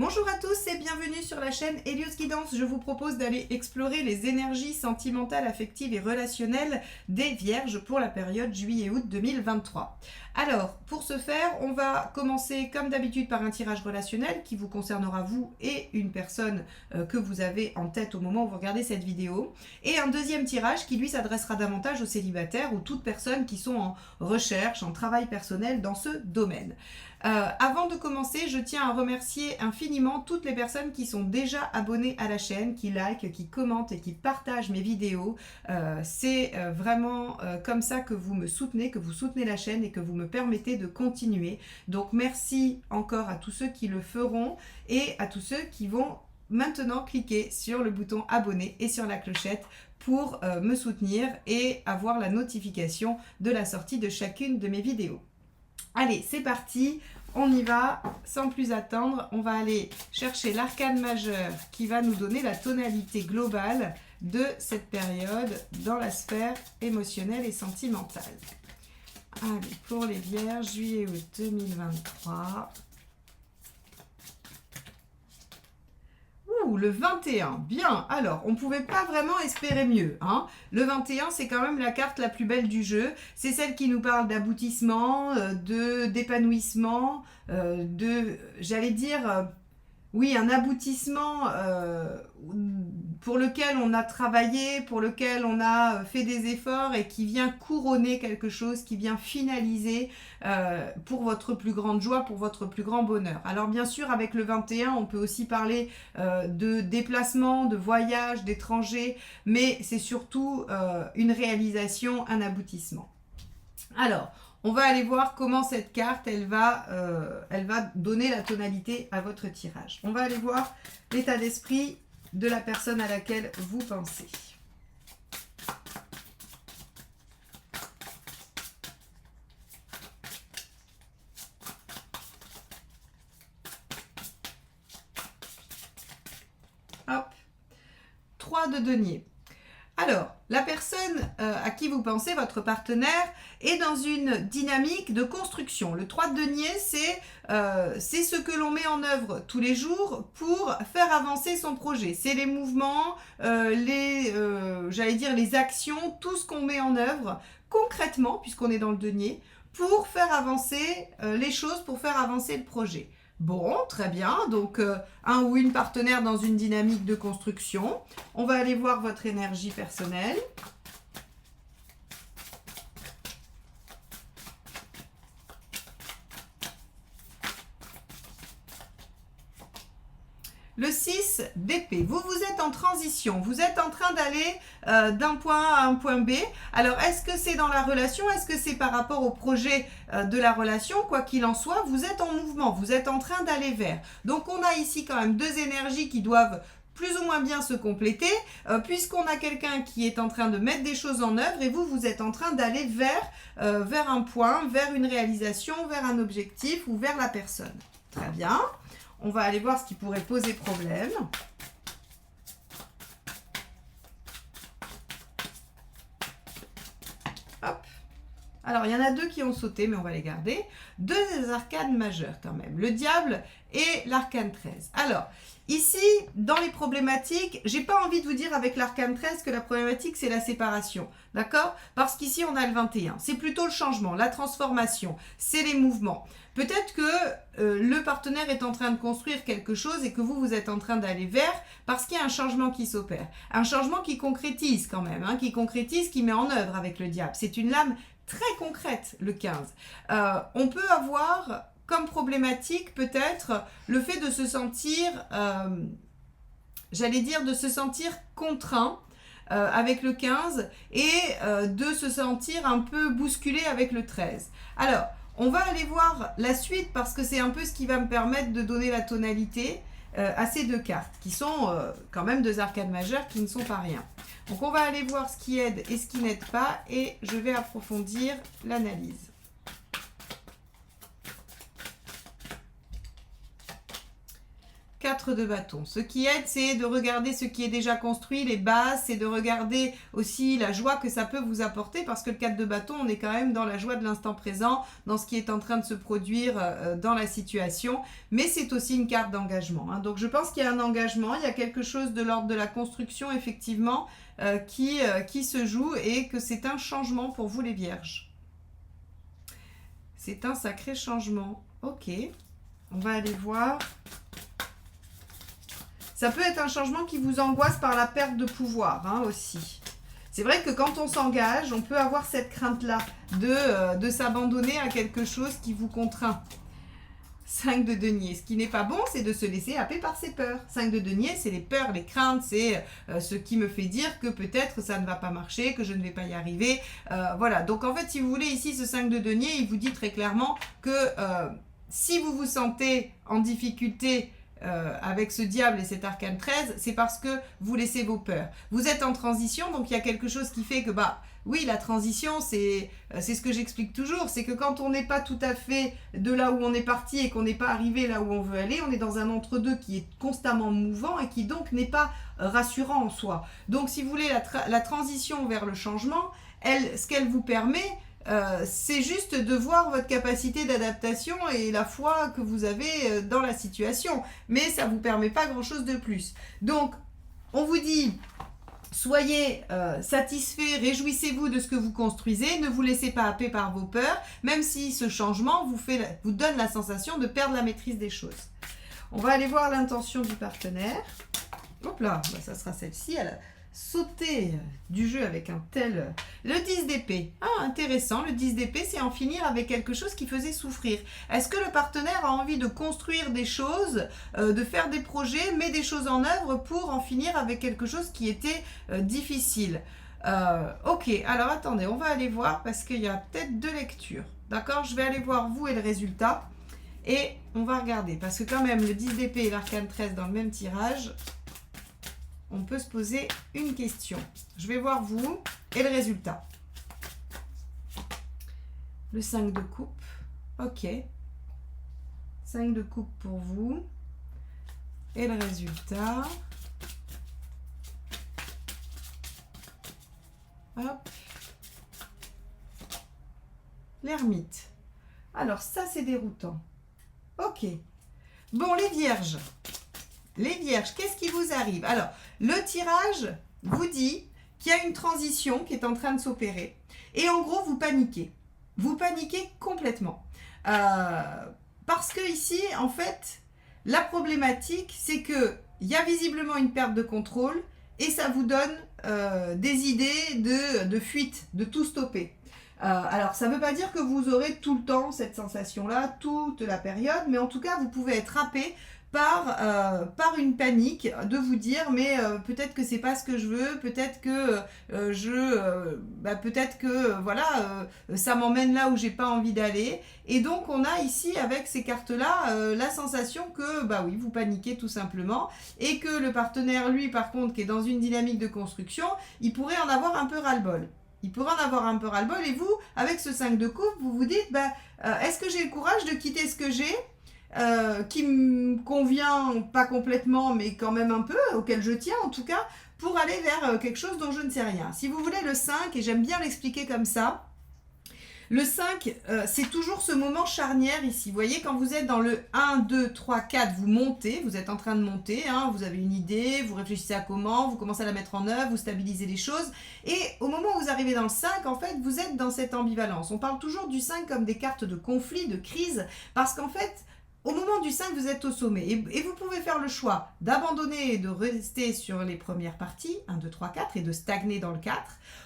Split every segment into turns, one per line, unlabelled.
Bonjour à tous et bienvenue sur la chaîne Hélios Guidance. Je vous propose d'aller explorer les énergies sentimentales, affectives et relationnelles des Vierges pour la période juillet-août 2023. Alors, pour ce faire, on va commencer comme d'habitude par un tirage relationnel qui vous concernera vous et une personne que vous avez en tête au moment où vous regardez cette vidéo. Et un deuxième tirage qui lui s'adressera davantage aux célibataires ou toutes personnes qui sont en recherche, en travail personnel dans ce domaine. Avant de commencer, je tiens à remercier infiniment toutes les personnes qui sont déjà abonnées à la chaîne, qui likent, qui commentent et qui partagent mes vidéos. C'est vraiment comme ça que vous me soutenez, que vous soutenez la chaîne et que vous me permettez de continuer. Donc merci encore à tous ceux qui le feront et à tous ceux qui vont maintenant cliquer sur le bouton abonner et sur la clochette pour me soutenir et avoir la notification de la sortie de chacune de mes vidéos. Allez, c'est parti, on y va, sans plus attendre, on va aller chercher l'arcane majeur qui va nous donner la tonalité globale de cette période dans la sphère émotionnelle et sentimentale. Allez, pour les Vierges, juillet-août 2023. Le 21, bien, alors on ne pouvait pas vraiment espérer mieux, hein. Le 21, c'est quand même la carte la plus belle du jeu, c'est celle qui nous parle d'aboutissement, d'épanouissement, j'allais dire, oui, un aboutissement pour lequel on a travaillé, pour lequel on a fait des efforts et qui vient couronner quelque chose, qui vient finaliser pour votre plus grande joie, pour votre plus grand bonheur. Alors bien sûr, avec le 21, on peut aussi parler de déplacement, de voyage, d'étranger, mais c'est surtout une réalisation, un aboutissement. Alors, on va aller voir comment cette carte, elle va donner la tonalité à votre tirage. On va aller voir l'état d'esprit de la personne à laquelle vous pensez. Hop, 3 de denier. Alors, la personne à qui vous pensez, votre partenaire, est dans une dynamique de construction. Le 3 de denier, c'est ce que l'on met en œuvre tous les jours pour faire avancer son projet. C'est les mouvements, j'allais dire les actions, tout ce qu'on met en œuvre concrètement, puisqu'on est dans le denier, pour faire avancer les choses, pour faire avancer le projet. Bon, très bien, donc un ou une partenaire dans une dynamique de construction. On va aller voir votre énergie personnelle. Le 6 d'épée, vous êtes en transition, vous êtes en train d'aller d'un point A à un point B. Alors, est-ce que c'est dans la relation? Est-ce que c'est par rapport au projet de la relation? Quoi qu'il en soit, vous êtes en mouvement, vous êtes en train d'aller vers. Donc, on a ici quand même deux énergies qui doivent plus ou moins bien se compléter, puisqu'on a quelqu'un qui est en train de mettre des choses en œuvre et vous êtes en train d'aller vers un point, vers une réalisation, vers un objectif ou vers la personne. Très bien. On va aller voir ce qui pourrait poser problème. Hop. Alors, il y en a deux qui ont sauté, mais on va les garder. Deux des arcanes majeures quand même. Le diable et l'arcane 13. Alors, ici, dans les problématiques, j'ai pas envie de vous dire avec l'arcane 13 que la problématique, c'est la séparation. D'accord? Parce qu'ici, on a le 21. C'est plutôt le changement, la transformation. C'est les mouvements. Peut-être que le partenaire est en train de construire quelque chose et que vous êtes en train d'aller vers parce qu'il y a un changement qui s'opère. Un changement qui concrétise quand même, hein, qui concrétise, qui met en œuvre avec le diable. C'est une lame très concrète, le 15. On peut avoir comme problématique peut-être le fait de se sentir, j'allais dire, de se sentir contraint avec le 15 et de se sentir un peu bousculé avec le 13. Alors, on va aller voir la suite parce que c'est un peu ce qui va me permettre de donner la tonalité à ces deux cartes qui sont quand même deux arcanes majeures qui ne sont pas rien. Donc on va aller voir ce qui aide et ce qui n'aide pas et je vais approfondir l'analyse. 4 de bâton. Ce qui aide, c'est de regarder ce qui est déjà construit, les bases, c'est de regarder aussi la joie que ça peut vous apporter, parce que le 4 de bâton, on est quand même dans la joie de l'instant présent, dans ce qui est en train de se produire dans la situation, mais c'est aussi une carte d'engagement. Hein. Donc je pense qu'il y a un engagement, il y a quelque chose de l'ordre de la construction, effectivement, qui se joue, et que c'est un changement pour vous les Vierges. C'est un sacré changement. Ok, on va aller voir. Ça peut être un changement qui vous angoisse par la perte de pouvoir, hein, aussi. C'est vrai que quand on s'engage, on peut avoir cette crainte-là de s'abandonner à quelque chose qui vous contraint. 5 de denier. Ce qui n'est pas bon, c'est de se laisser happer par ses peurs. 5 de denier, c'est les peurs, les craintes, c'est ce qui me fait dire que peut-être ça ne va pas marcher, que je ne vais pas y arriver. Voilà, donc en fait, si vous voulez, ici, ce 5 de denier, il vous dit très clairement que si vous vous sentez en difficulté avec ce diable et cet arcane 13, c'est parce que vous laissez vos peurs. Vous êtes en transition, donc il y a quelque chose qui fait que, oui, la transition, c'est ce que j'explique toujours, c'est que quand on n'est pas tout à fait de là où on est parti et qu'on n'est pas arrivé là où on veut aller, on est dans un entre-deux qui est constamment mouvant et qui donc n'est pas rassurant en soi. Donc si vous voulez, la transition vers le changement, ce qu'elle vous permet, c'est juste de voir votre capacité d'adaptation et la foi que vous avez dans la situation. Mais ça ne vous permet pas grand-chose de plus. Donc, on vous dit... Soyez satisfaits, réjouissez-vous de ce que vous construisez, ne vous laissez pas happer par vos peurs, même si ce changement vous donne la sensation de perdre la maîtrise des choses. On va aller voir l'intention du partenaire. Hop là, ça sera celle-ci, elle a sauté du jeu avec un tel... Le 10 d'épée, intéressant, le 10 d'épée, c'est en finir avec quelque chose qui faisait souffrir. Est-ce que le partenaire a envie de construire des choses, de faire des projets, met des choses en œuvre pour en finir avec quelque chose qui était difficile? Ok, alors attendez, on va aller voir parce qu'il y a peut-être 2 lectures. D'accord, je vais aller voir vous et le résultat. Et on va regarder, parce que quand même, le 10 d'épée et l'arcane 13 dans le même tirage... On peut se poser une question. Je vais voir vous et le résultat. Le 5 de coupe. Ok. 5 de coupe pour vous. Et le résultat. Hop. L'ermite. Alors ça, c'est déroutant. Ok. Bon, les vierges. Les vierges, qu'est-ce qui vous arrive? Alors, le tirage vous dit qu'il y a une transition qui est en train de s'opérer. Et en gros, vous paniquez. Vous paniquez complètement. Parce que ici, en fait, la problématique, c'est qu'il y a visiblement une perte de contrôle et ça vous donne des idées de fuite, de tout stopper. Alors, ça ne veut pas dire que vous aurez tout le temps cette sensation-là, toute la période, mais en tout cas, vous pouvez être happé par une panique de vous dire mais peut-être que c'est pas ce que je veux, peut-être que ça m'emmène là où j'ai pas envie d'aller, et donc on a ici avec ces cartes là la sensation que oui, vous paniquez tout simplement, et que le partenaire lui par contre qui est dans une dynamique de construction, il pourrait en avoir un peu ras-le-bol. Il pourrait en avoir un peu ras-le-bol, et vous, avec ce 5 de coupe, vous vous dites est-ce que j'ai le courage de quitter ce que j'ai, qui me convient pas complètement, mais quand même un peu, auquel je tiens en tout cas, pour aller vers quelque chose dont je ne sais rien. Si vous voulez, le 5, et j'aime bien l'expliquer comme ça, le 5, c'est toujours ce moment charnière ici. Vous voyez, quand vous êtes dans le 1, 2, 3, 4, vous montez, vous êtes en train de monter, vous avez une idée, vous réfléchissez à comment, vous commencez à la mettre en œuvre, vous stabilisez les choses. Et au moment où vous arrivez dans le 5, en fait, vous êtes dans cette ambivalence. On parle toujours du 5 comme des cartes de conflit, de crise, parce qu'en fait, au moment du 5, vous êtes au sommet et vous pouvez faire le choix d'abandonner et de rester sur les premières parties, 1, 2, 3, 4, et de stagner dans le 4,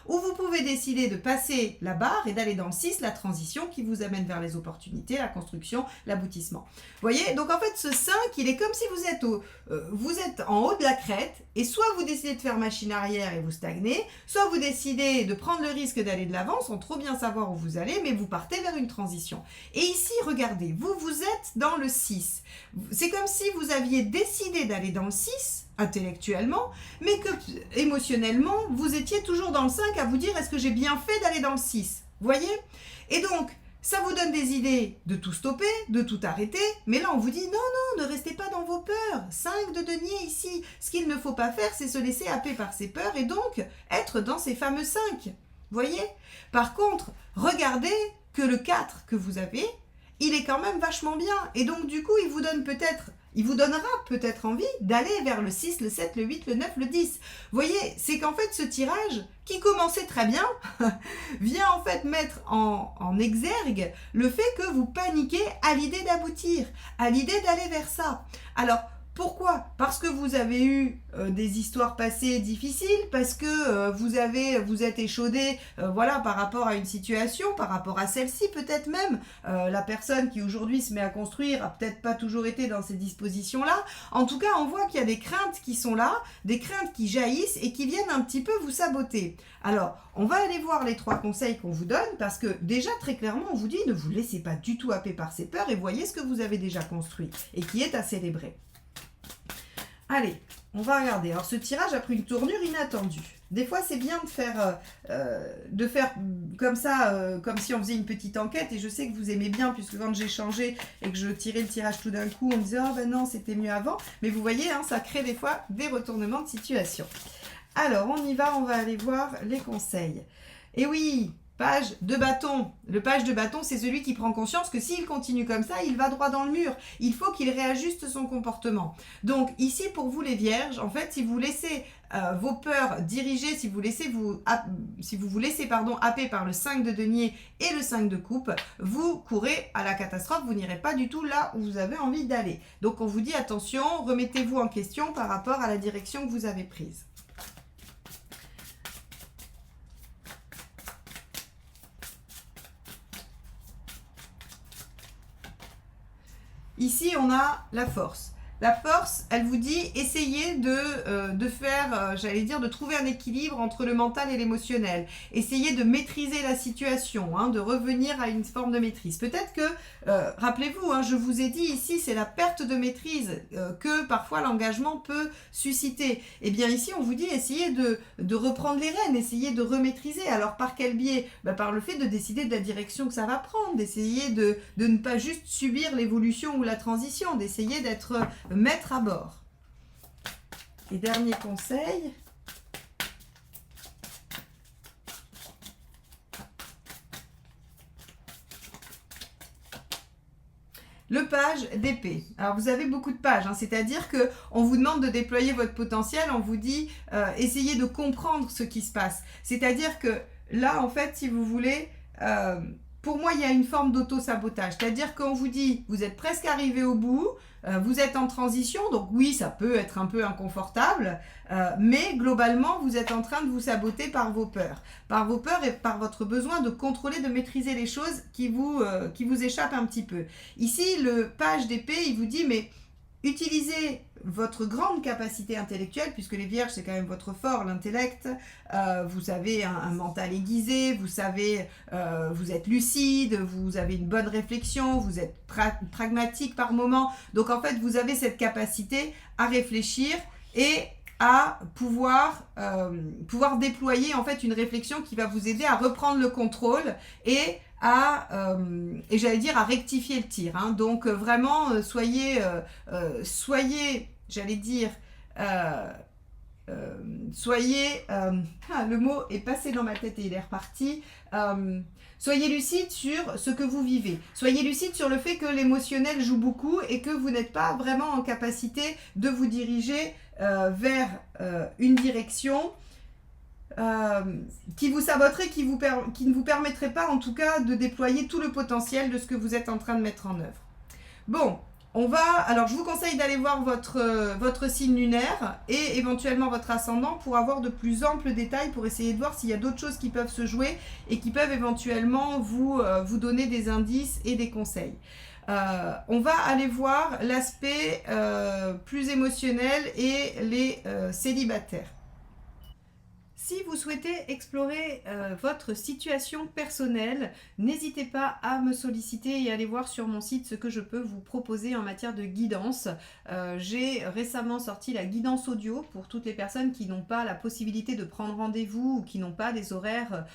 ou vous pouvez décider de passer la barre et d'aller dans le 6, la transition qui vous amène vers les opportunités, la construction, l'aboutissement. Vous voyez, donc en fait ce 5, il est comme si vous êtes en haut de la crête, et soit vous décidez de faire machine arrière et vous stagnez, soit vous décidez de prendre le risque d'aller de l'avant sans trop bien savoir où vous allez, mais vous partez vers une transition. Et ici, regardez, vous êtes dans le 6. C'est comme si vous aviez décidé d'aller dans le 6, intellectuellement, mais que émotionnellement, vous étiez toujours dans le 5 à vous dire est-ce que j'ai bien fait d'aller dans le 6. Vous voyez? Et donc, Ça vous donne des idées de tout stopper, de tout arrêter, mais là on vous dit non, non, ne restez pas dans vos peurs. 5 de denier ici. Ce qu'il ne faut pas faire, c'est se laisser happer par ses peurs et donc être dans ces fameux 5. Voyez? Par contre, regardez que le 4 que vous avez, il est quand même vachement bien. Et donc du coup, il vous donnera peut-être envie d'aller vers le 6, le 7, le 8, le 9, le 10. Vous voyez, c'est qu'en fait ce tirage, qui commençait très bien, vient en fait mettre en exergue le fait que vous paniquez à l'idée d'aboutir, à l'idée d'aller vers ça. Alors, pourquoi? Parce que vous avez eu des histoires passées difficiles, parce que vous êtes échaudé voilà, par rapport à une situation, par rapport à celle-ci peut-être même. La personne qui aujourd'hui se met à construire a peut-être pas toujours été dans ces dispositions-là. En tout cas, on voit qu'il y a des craintes qui sont là, des craintes qui jaillissent et qui viennent un petit peu vous saboter. Alors, on va aller voir les 3 conseils qu'on vous donne, parce que déjà, très clairement, on vous dit ne vous laissez pas du tout happer par ces peurs et voyez ce que vous avez déjà construit et qui est à célébrer. Allez, on va regarder. Alors, ce tirage a pris une tournure inattendue. Des fois, c'est bien de faire comme ça, comme si on faisait une petite enquête. Et je sais que vous aimez bien, puisque quand j'ai changé et que je tirais le tirage tout d'un coup, on me disait « Oh ben non, c'était mieux avant ». Mais vous voyez, hein, ça crée des fois des retournements de situation. Alors, on y va, on va aller voir les conseils. Et oui, page de bâton. Le page de bâton, c'est celui qui prend conscience que s'il continue comme ça, il va droit dans le mur. Il faut qu'il réajuste son comportement. Donc ici, pour vous les vierges, en fait, si vous laissez vos peurs diriger, si vous vous laissez happer par le 5 de denier et le 5 de coupe, vous courez à la catastrophe, vous n'irez pas du tout là où vous avez envie d'aller. Donc on vous dit attention, remettez-vous en question par rapport à la direction que vous avez prise. Ici, on a la force. La force, elle vous dit, essayez de faire, j'allais dire, de trouver un équilibre entre le mental et l'émotionnel. Essayez de maîtriser la situation, hein, de revenir à une forme de maîtrise. Peut-être que, rappelez-vous, hein, je vous ai dit ici, c'est la perte de maîtrise que parfois l'engagement peut susciter. Eh bien ici, on vous dit, essayez de reprendre les rênes, essayez de remaîtriser. Alors par quel biais? Par le fait de décider de la direction que ça va prendre, d'essayer de ne pas juste subir l'évolution ou la transition, d'essayer d'être maître à bord. Et dernier conseil. Le page d'épée. Alors vous avez beaucoup de pages, hein, c'est-à-dire que on vous demande de déployer votre potentiel, on vous dit essayez de comprendre ce qui se passe. C'est-à-dire que là, en fait, si vous voulez, pour moi, il y a une forme d'auto-sabotage. C'est-à-dire qu'on vous dit, vous êtes presque arrivé au bout, vous êtes en transition, donc oui, ça peut être un peu inconfortable, mais globalement, vous êtes en train de vous saboter par vos peurs. Par vos peurs et par votre besoin de contrôler, de maîtriser les choses qui vous échappent un petit peu. Ici, le page d'épée, il vous dit, mais utilisez votre grande capacité intellectuelle, puisque les vierges, c'est quand même votre fort, l'intellect. Vous avez un mental aiguisé, vous êtes lucide, vous avez une bonne réflexion, vous êtes pragmatique par moment. Donc en fait, vous avez cette capacité à réfléchir et à pouvoir déployer en fait une réflexion qui va vous aider à reprendre le contrôle et j'allais dire à rectifier le tir, hein. Donc vraiment soyez j'allais dire le mot est passé dans ma tête et il est reparti. Soyez lucide sur ce que vous vivez. Soyez lucide sur le fait que l'émotionnel joue beaucoup et que vous n'êtes pas vraiment en capacité de vous diriger vers une direction qui vous saboterait, qui ne vous permettrait pas en tout cas de déployer tout le potentiel de ce que vous êtes en train de mettre en œuvre. Bon, alors je vous conseille d'aller voir votre signe lunaire et éventuellement votre ascendant pour avoir de plus amples détails, pour essayer de voir s'il y a d'autres choses qui peuvent se jouer et qui peuvent éventuellement vous donner des indices et des conseils. On va aller voir l'aspect plus émotionnel et les célibataires. Si vous souhaitez explorer votre situation personnelle, n'hésitez pas à me solliciter et aller voir sur mon site ce que je peux vous proposer en matière de guidance. J'ai récemment sorti la guidance audio pour toutes les personnes qui n'ont pas la possibilité de prendre rendez-vous ou qui n'ont pas des horaires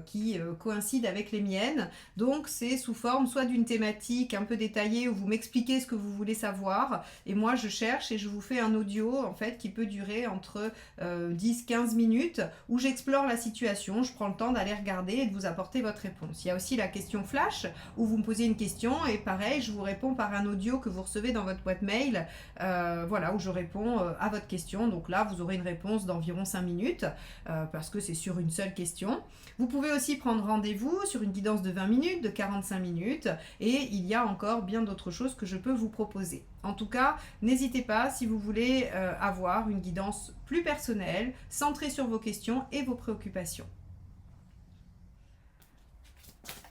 qui coïncident avec les miennes. Donc c'est sous forme soit d'une thématique un peu détaillée où vous m'expliquez ce que vous voulez savoir et moi je cherche et je vous fais un audio en fait qui peut durer entre 10-15 minutes où j'explore la situation, je prends le temps d'aller regarder et de vous apporter votre réponse. Il y a aussi la question flash où vous me posez une question et pareil, je vous réponds par un audio que vous recevez dans votre boîte mail, voilà, où je réponds à votre question. Donc là, vous aurez une réponse d'environ 5 minutes parce que c'est sur une seule question. Vous pouvez aussi prendre rendez-vous sur une guidance de 20 minutes, de 45 minutes et il y a encore bien d'autres choses que je peux vous proposer. En tout cas, n'hésitez pas si vous voulez avoir une guidance plus personnelle, centrée sur vos questions et vos préoccupations.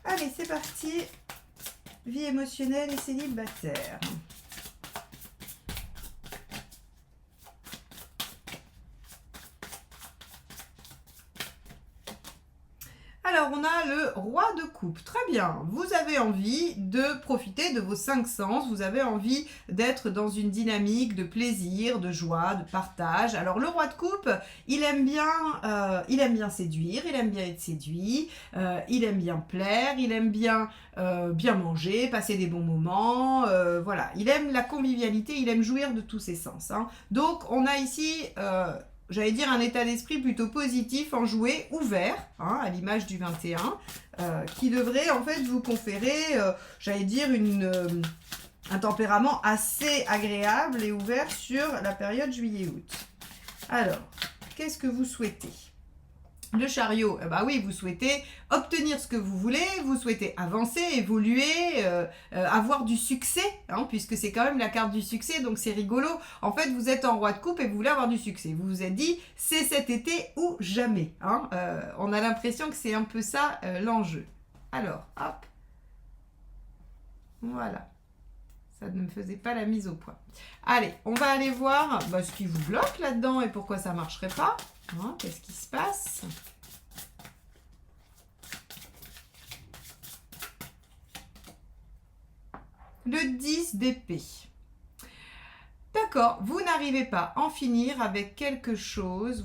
Allez, c'est parti. Vie émotionnelle et célibataire. Alors, on a le roi de coupe. Très bien. Vous avez envie de profiter de vos 5 sens. Vous avez envie d'être dans une dynamique de plaisir, de joie, de partage. Alors, le roi de coupe, il aime bien séduire, il aime bien être séduit, il aime bien plaire, il aime bien manger, passer des bons moments. Voilà, il aime la convivialité, il aime jouir de tous ses sens. Hein. Donc, on a ici... j'allais dire un état d'esprit plutôt positif, enjoué, ouvert, hein, à l'image du 21, qui devrait en fait vous conférer, j'allais dire, un tempérament assez agréable et ouvert sur la période juillet-août. Alors, qu'est-ce que vous souhaitez ? Le chariot, bah oui, vous souhaitez obtenir ce que vous voulez, vous souhaitez avancer, évoluer, avoir du succès, hein, puisque c'est quand même la carte du succès, donc c'est rigolo. En fait, vous êtes en roi de coupe et vous voulez avoir du succès. Vous vous êtes dit, c'est cet été ou jamais. Hein. On a l'impression que c'est un peu ça l'enjeu. Alors, hop. Voilà. Ça ne me faisait pas la mise au point. Allez, on va aller voir ce qui vous bloque là-dedans et pourquoi ça ne marcherait pas. Hein, qu'est-ce qui se passe ? Le 10 d'épée. D'accord, vous n'arrivez pas à en finir avec quelque chose,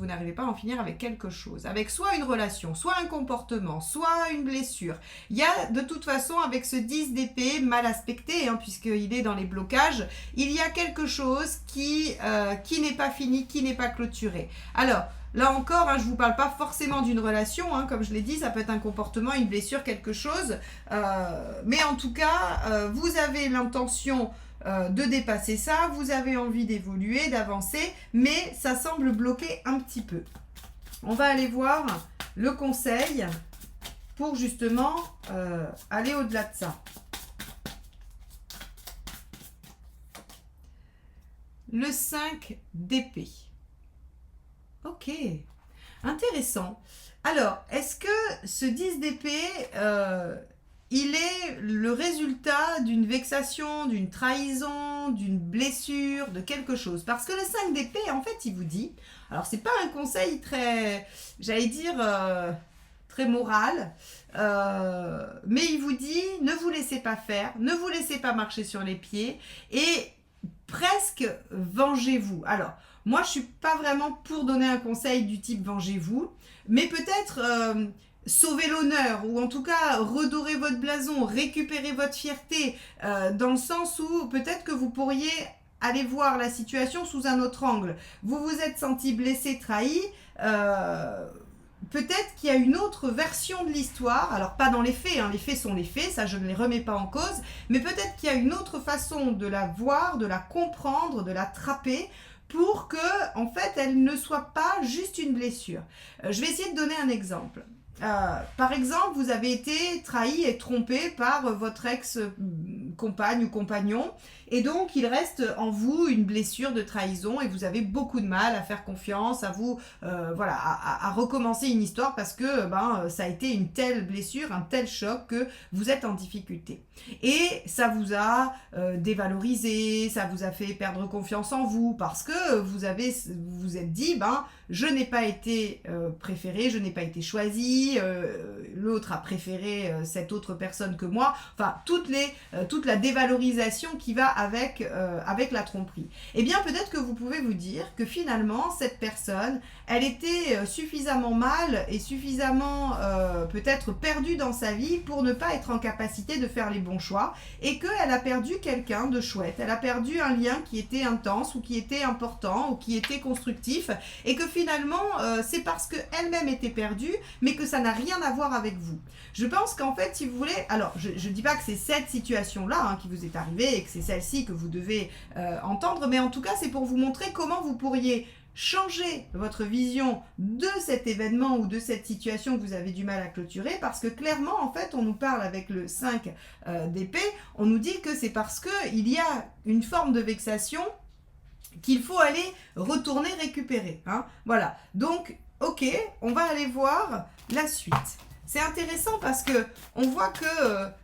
avec soit une relation, soit un comportement, soit une blessure. Il y a de toute façon, avec ce 10 d'épée mal aspecté, hein, puisqu'il est dans les blocages, il y a quelque chose qui n'est pas fini, qui n'est pas clôturé. Alors, là encore, hein, je ne vous parle pas forcément d'une relation, hein, comme je l'ai dit, ça peut être un comportement, une blessure, quelque chose. Mais en tout cas, vous avez l'intention de dépasser ça, vous avez envie d'évoluer, d'avancer, mais ça semble bloquer un petit peu. On va aller voir le conseil pour justement aller au-delà de ça. Le 5 d'épée. Ok, intéressant. Alors, est-ce que ce 10 d'épée, il est le résultat d'une vexation, d'une trahison, d'une blessure, de quelque chose? Parce que le 5 d'épée, en fait, il vous dit, alors c'est pas un conseil très, j'allais dire, très moral, mais il vous dit, ne vous laissez pas faire, ne vous laissez pas marcher sur les pieds et presque vengez-vous. Alors, moi, je suis pas vraiment pour donner un conseil du type vengez-vous, mais peut-être sauver l'honneur, ou en tout cas redorer votre blason, récupérer votre fierté, dans le sens où peut-être que vous pourriez aller voir la situation sous un autre angle. Vous vous êtes senti blessé, trahi, peut-être qu'il y a une autre version de l'histoire, alors pas dans les faits, hein, les faits sont les faits, ça je ne les remets pas en cause, mais peut-être qu'il y a une autre façon de la voir, de la comprendre, de la trapper, pour que, en fait, elle ne soit pas juste une blessure. Je vais essayer de donner un exemple. Par exemple, vous avez été trahi et trompé par votre ex-compagne ou compagnon Et donc, il reste en vous une blessure de trahison et vous avez beaucoup de mal à faire confiance, à vous, voilà, à recommencer une histoire parce que ça a été une telle blessure, un tel choc que vous êtes en difficulté. Et ça vous a dévalorisé, ça vous a fait perdre confiance en vous parce que vous vous êtes dit, je n'ai pas été préféré, je n'ai pas été choisi, l'autre a préféré cette autre personne que moi, enfin toute la dévalorisation qui va avec la tromperie. Eh bien peut-être que vous pouvez vous dire que finalement cette personne, elle était suffisamment mal et suffisamment peut-être perdue dans sa vie pour ne pas être en capacité de faire les bons choix et qu'elle a perdu quelqu'un de chouette, elle a perdu un lien qui était intense ou qui était important ou qui était constructif et que finalement c'est parce qu'elle-même était perdue mais que ça n'a rien à voir avec vous. Je pense qu'en fait si vous voulez, alors je ne dis pas que c'est cette situation-là qui vous est arrivée et que c'est celle-ci que vous devez entendre, mais en tout cas c'est pour vous montrer comment vous pourriez changer votre vision de cet événement ou de cette situation que vous avez du mal à clôturer parce que clairement en fait on nous parle avec le 5 d'épée, on nous dit que c'est parce qu'il y a une forme de vexation qu'il faut aller retourner récupérer. Voilà, donc ok, on va aller voir la suite. C'est intéressant parce que on voit que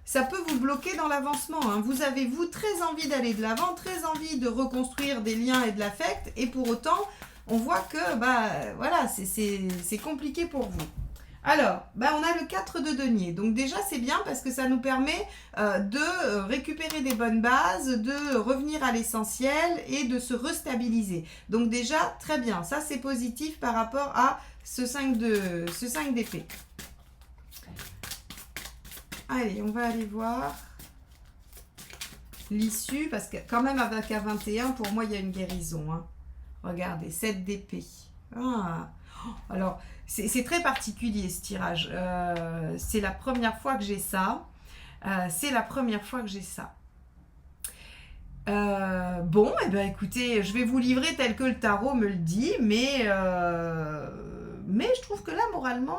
ça peut vous bloquer dans l'avancement. Vous avez, vous, très envie d'aller de l'avant, très envie de reconstruire des liens et de l'affect et pour autant, on voit que voilà, c'est compliqué pour vous. Alors, on a le 4 de denier. Donc déjà, c'est bien parce que ça nous permet de récupérer des bonnes bases, de revenir à l'essentiel et de se restabiliser. Donc déjà, très bien. Ça, c'est positif par rapport à ce 5 d'épée. Allez, on va aller voir l'issue parce que quand même avec un 21, pour moi, il y a une guérison. Regardez, 7 d'épée. Alors, c'est très particulier ce tirage. C'est la première fois que j'ai ça. Bon, écoutez, je vais vous livrer tel que le tarot me le dit, mais je trouve que là, moralement,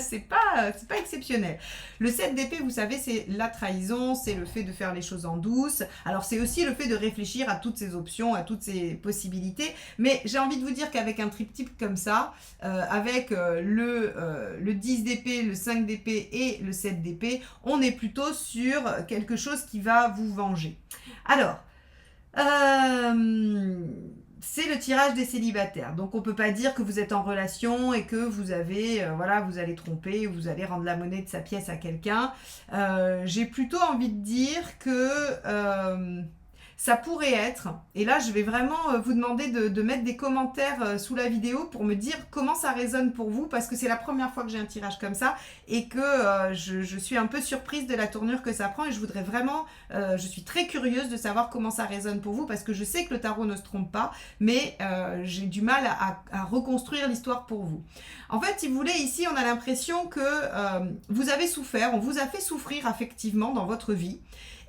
c'est pas exceptionnel. Le 7 d'épée, vous savez, c'est la trahison, c'est le fait de faire les choses en douce. Alors, c'est aussi le fait de réfléchir à toutes ces options, à toutes ces possibilités. Mais j'ai envie de vous dire qu'avec un triptyque comme ça, avec le 10 d'épée, le 5 d'épée et le 7 d'épée, on est plutôt sur quelque chose qui va vous venger. Alors, c'est le tirage des célibataires. Donc, on ne peut pas dire que vous êtes en relation et que vous avez, vous allez tromper, vous allez rendre la monnaie de sa pièce à quelqu'un. J'ai plutôt envie de dire que ça pourrait être, et là je vais vraiment vous demander de mettre des commentaires sous la vidéo pour me dire comment ça résonne pour vous, parce que c'est la première fois que j'ai un tirage comme ça et que je suis un peu surprise de la tournure que ça prend et je voudrais vraiment, je suis très curieuse de savoir comment ça résonne pour vous parce que je sais que le tarot ne se trompe pas, mais j'ai du mal à reconstruire l'histoire pour vous. En fait, si vous voulez, ici on a l'impression que vous avez souffert, on vous a fait souffrir affectivement dans votre vie.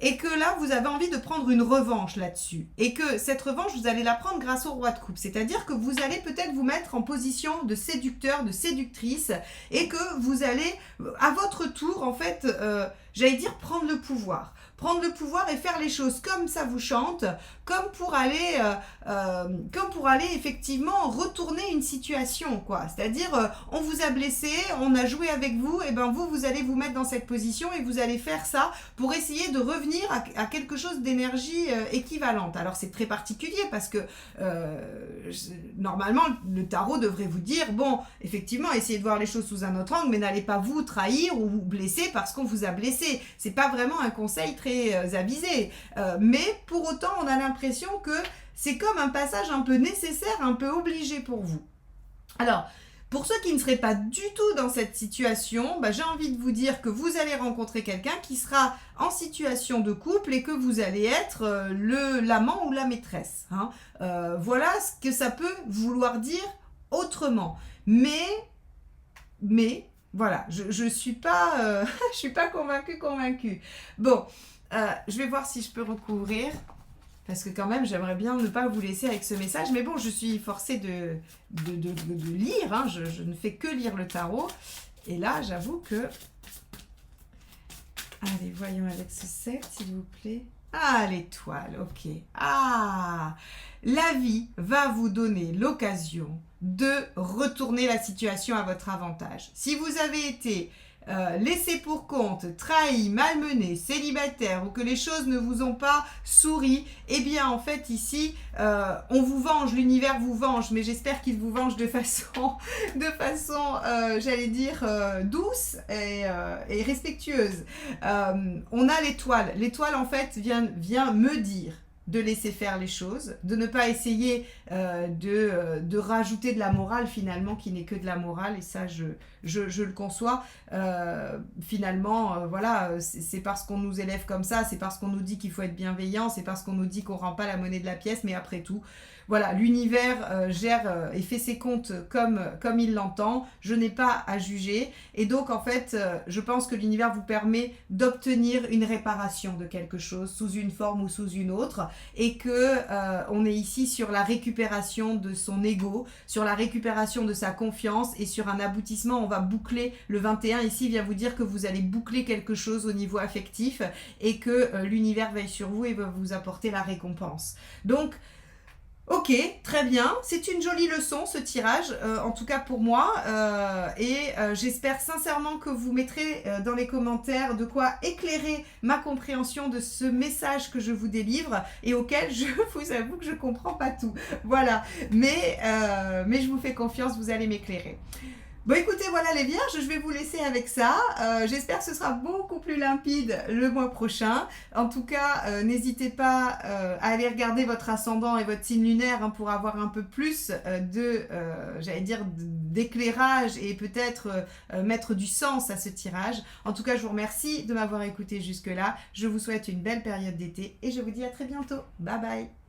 Et que là, vous avez envie de prendre une revanche là-dessus. Et que cette revanche, vous allez la prendre grâce au roi de coupe. C'est-à-dire que vous allez peut-être vous mettre en position de séducteur, de séductrice. Et que vous allez, à votre tour, en fait, j'allais dire prendre le pouvoir. Prendre le pouvoir et faire les choses comme ça vous chante, comme pour aller effectivement retourner une situation, quoi. C'est-à-dire, on vous a blessé, on a joué avec vous, et vous allez vous mettre dans cette position et vous allez faire ça pour essayer de revenir à quelque chose d'énergie équivalente. Alors, c'est très particulier parce que normalement, le tarot devrait vous dire, bon, effectivement, essayez de voir les choses sous un autre angle, mais n'allez pas vous trahir ou vous blesser parce qu'on vous a blessé. C'est pas vraiment un conseil très avisé. Mais pour autant, on a l'impression que c'est comme un passage un peu nécessaire, un peu obligé pour vous. Alors, pour ceux qui ne seraient pas du tout dans cette situation, j'ai envie de vous dire que vous allez rencontrer quelqu'un qui sera en situation de couple et que vous allez être l'amant ou la maîtresse. Voilà ce que ça peut vouloir dire autrement. Mais voilà, je suis pas, je suis pas convaincue. Bon, je vais voir si je peux recouvrir. Parce que quand même, j'aimerais bien ne pas vous laisser avec ce message. Mais bon, je suis forcée de lire. Je ne fais que lire le tarot. Et là, j'avoue que... Allez, voyons avec ce 7, s'il vous plaît. Ah, l'étoile, ok. Ah, la vie va vous donner l'occasion de retourner la situation à votre avantage. Si vous avez été laissé pour compte, trahi, malmené, célibataire ou que les choses ne vous ont pas souri, eh bien en fait ici on vous venge, l'univers vous venge, mais j'espère qu'il vous venge de façon, j'allais dire douce et respectueuse. On a l'étoile. L'étoile en fait vient me dire de laisser faire les choses, de ne pas essayer de rajouter de la morale finalement qui n'est que de la morale, et ça je le conçois. Finalement, voilà, c'est parce qu'on nous élève comme ça, c'est parce qu'on nous dit qu'il faut être bienveillant, c'est parce qu'on nous dit qu'on rend pas la monnaie de la pièce, mais après tout, voilà, l'univers gère et fait ses comptes comme il l'entend, je n'ai pas à juger, et donc en fait, je pense que l'univers vous permet d'obtenir une réparation de quelque chose, sous une forme ou sous une autre, et que on est ici sur la récupération de son ego, sur la récupération de sa confiance, et sur un aboutissement. On va boucler, le 21 ici vient vous dire que vous allez boucler quelque chose au niveau affectif, et que l'univers veille sur vous et va vous apporter la récompense. Donc ok, très bien, c'est une jolie leçon ce tirage, en tout cas pour moi, et j'espère sincèrement que vous mettrez dans les commentaires de quoi éclairer ma compréhension de ce message que je vous délivre et auquel je vous avoue que je comprends pas tout. Voilà, mais je vous fais confiance, vous allez m'éclairer. Bon écoutez, voilà les vierges, je vais vous laisser avec ça. J'espère que ce sera beaucoup plus limpide le mois prochain. En tout cas, n'hésitez pas à aller regarder votre ascendant et votre signe lunaire pour avoir un peu plus d'éclairage et peut-être mettre du sens à ce tirage. En tout cas, je vous remercie de m'avoir écouté jusque-là. Je vous souhaite une belle période d'été et je vous dis à très bientôt. Bye bye.